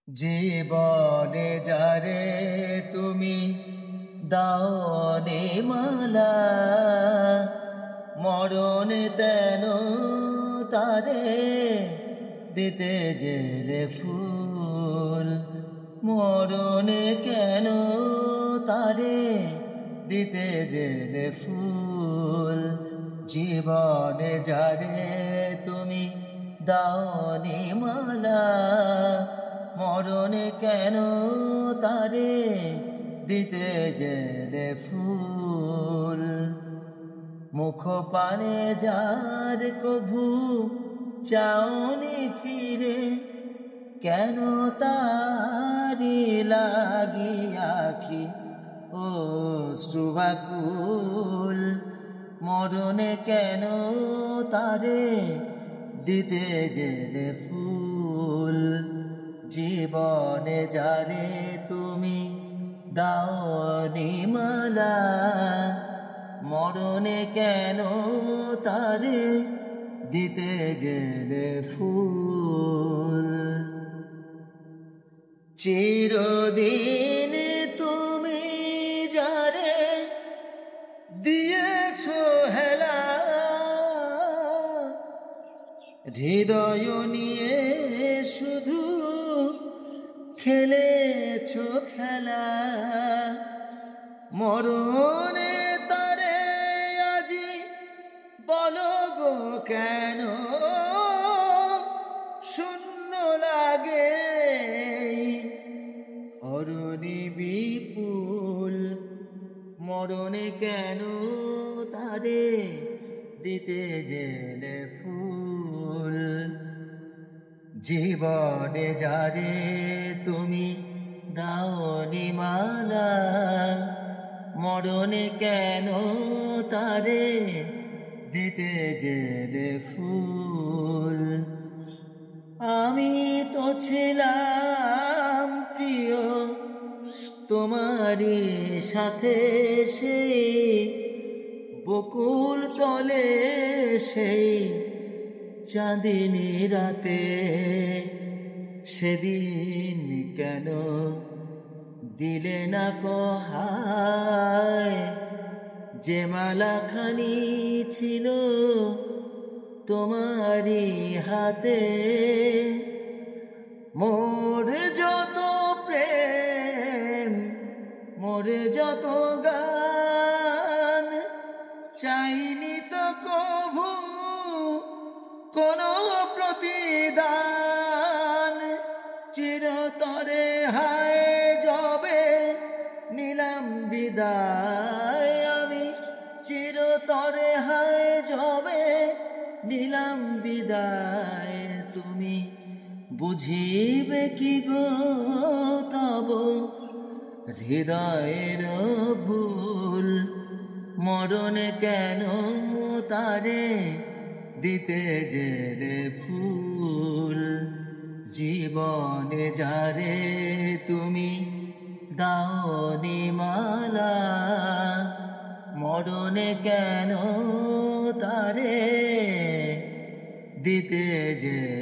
জীবনে যারে তুমি দাওনি মালা, মরণে তেন তারে দিতে জেলে ফুল। মরণে কেন তারে দিতে জেলে ফুল। জীবনে যারে তুমি দাওনি মালা, মরণে কেন তারে দিতে জেলে ফুল। মুখ পানে যার কভু চাওনি ফিরে, কেন তারি লাগি আখি অশ্রুবাকুল। মরণে কেন তারে দিতে জেলে ফুল। জীবনে যারে তুমি দাওনি মালা, মরণে কেন তারে দিতে জেলে ফুল। চিরদিন তুমি যারে দিয়েছ হেলা, হৃদয় নিয়ে শুধু খেলেছ খেলা। মরণে তারে আজি বলো গো কেন শূন্য লাগে অরণি বিপুল। মরণে কেন তারে দিতে জেলে ফুল। জীবনে যারে তুমি দাওনি মালা, মরণে কেন তারে দিতে জেলে ফুল। আমি তো ছিলাম প্রিয় তোমারই সাথে, সেই বকুল তলে সেই চাঁদিনী রাতে। সেদিন কেন দিলে না কহায়, যে মালাখানি ছিল তোমারই হাতে। মোর যত প্রেম, মোর যত গান, চাইনি তো কভু কোনো প্রতিদান। চিরতরে হায় যবে নিলাম বিদায়, আমি চিরতরে হায় যবে নিলাম বিদায়। তুমি বুঝিবে কি গো তব হৃদয়ের ভুল। মরণে কেন তারে দিতে জেলে ফুল। জীবনে যারে তুমি দাওনি মালা, মরণে কেন তারে দিতে জেলে